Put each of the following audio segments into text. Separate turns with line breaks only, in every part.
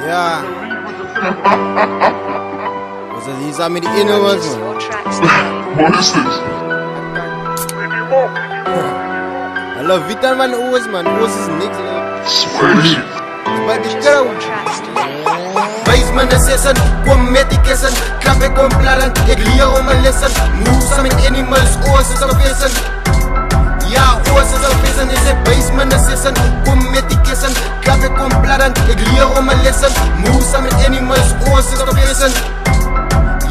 Ja. Was ist dieser mit den Inneren?
What is this?
Hallo, wie dann mein Oos, man? Oos ist nix,
Sweaty.
Bei die Grau. Weiß man das Essen, komm mit die Kissen, Klappe kommt planen, ich liere mein Listen, Moves mit Animals, Oos ist auf Essen. Ja, Oos ist auf Essen, ich seh, weiß man das Essen, komm mit die Kissen, Klappe kommt planen, ich liere mein Listen, Moves mit Animals, Oos ist auf Essen.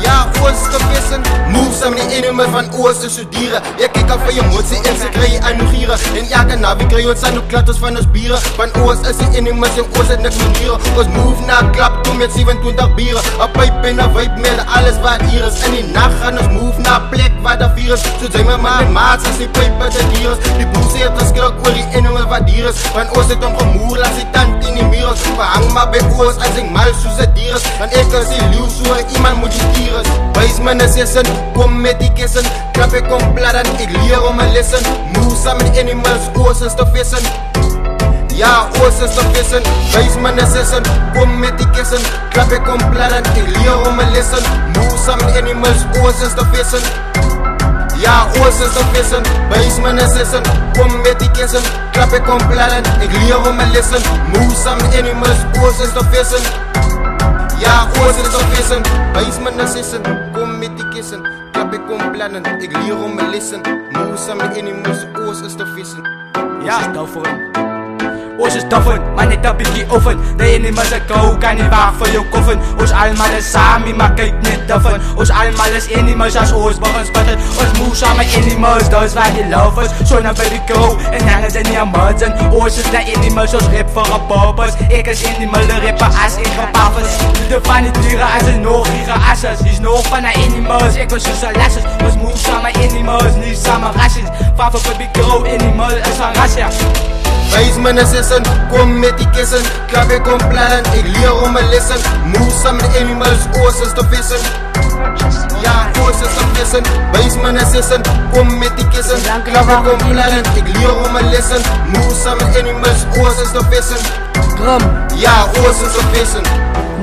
Ja, Oos is op vissen, moves aan die ene van Oos te studeren. Je kijkt al van je motie en ze krijg je aan nog gieren. En elke navi krijg je ons aan de klatters van ons bieren. Van Oos is die ene en Oos het niks manieren. Ons move na klap toe met 27 bieren. Een pijp en een vibe met alles wat hier is. In die nacht gaan ons move na plek waar de virus. Zo zijn we maar met maats als die pijp met de dier is. Die boes heeft een skilk oor die ene wat dier is. Van Oos het om gemoer, laat die tand in die muur is. We hang maar bij Oos en zing mal soos het dier is. Van ik is die lief so iemand moet die dier is. Wees me een session, kom met die kissen. Klappe kom bladden, ik leer om een lessen. Moves met animals, Oos is te vissen. Ja, Oos is te vissen. Wees me een session, kom met die kissen. Klappe kom bladden, ik leer om een lessen. Moves met animals, Oos is te vissen. Ja, Oos is te vissen. Wees me een session, kom met die kissen. Klappe kom bladden, ik leer om een lessen. Moves met animals, Oos is te vissen. Ja, Oos is op vissen, wees me na sissen, kom met die kissen, klap ik kom plannen, ik leer om me lissen, moes aan mijn animals, Oos is te vissen.
Ja, tofferen. Oos is toffen, maar net een beetje offen. De animals is kou, kan niet wacht voor je koffen. Oos allemaal is samen, maar kijk niet toffen. Oos allemaal is animals als Oos begon spatten. Oos moes aan mijn animals, dat is waar die love is. Zo naar bij de kou, en hangen ze niet aan mudden. Oos is de animals als rip voor een purpose. Ik is animal, de rippen als ik gepaffers. De van die dieren als een nog gieren asses. Die is nog van de animals, ik was zo zijn lasses. Oos moes aan mijn animals, niet samen rasjes. Van voor bij de kou, animal is een rasje.
Wees me een session, kom met die kissen, klap ik kom plannen, ik leer om me lessen. Moves aan mijn animals, Oos is te vissen. Ja, Oos is te vissen. Wees me een session, kom met die kissen, klap ik kom plannen, ik leer om me lessen. Moves aan mijn animals, Oos is te vissen. Ja, Oos is te vissen.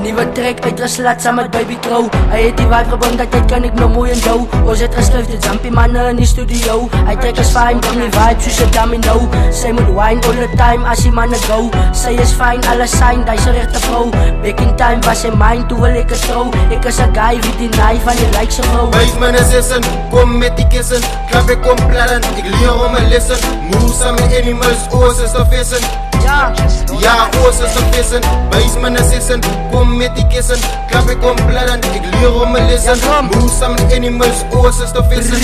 Nieuwe track uit geslat saam met Baby Crow. Hy het die vibe gebring dat tyd kan ek nou mooi en jou. Ons het geskryf die Jumpy manne in die studio. Hy trek is fine, bring die vibe soos een domino. Sy moet wine all the time as die manne go. Sy is fine, alles sign, die is een rechte vrou. Back in time was sy mine, toe wil ek het trouw. Ek is een guy wie die naai van die lijkse vrou.
Wees me een session, kom met die kissen, klap ek kom plannen, ik leer om me lessen. Moves aan mijn animals, Oos is te vissen. Ja, Oos is te vissen, wees me een session, kom met die kissen, klap ik kom plannen, ik leer om me lessen. Moves aan mijn animals, Oos is te vissen.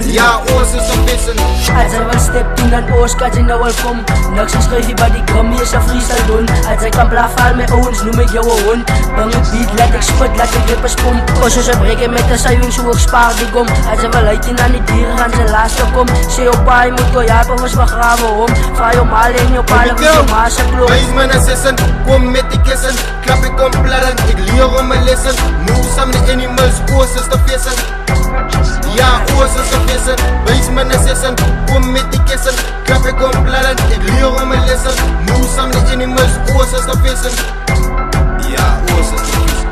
Ja, Oos is te vissen.
Als hy wil step doen, dan Oos kan sy nou al kom. Niks is skryf hier by die kom, hier is een freestyle doen. Als hy kan blaf al my ouwens, noem ek jou een hond. Bang het beat, laat ek spit, laat ek rippers kom. Oos is een breek met een suiving, so ek spaar die gom. Als hy wil uitien aan die dieren, gaan sy laatste kom. Sê jou pa, hy moet jou japen, ons begraven hom. Vraag jou maal en jou pa, wie jou maas se klop.
Wees me een session, kom met die kissen, klap ik kom plannen, ik leer om me lessen. Moves aan die animals, Oos is te vissen. Ja, Oos is te vissen, wees me een session, kom met die kissen, klap ik kom plannen, ik leer om me lessen. Moves aan die animals, Oos is te vissen. Ja, Oos is te vissen.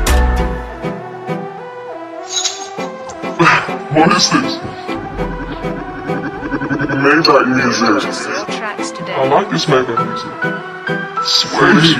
What is this? Maybach music. I like this Maybach music. Sweaty.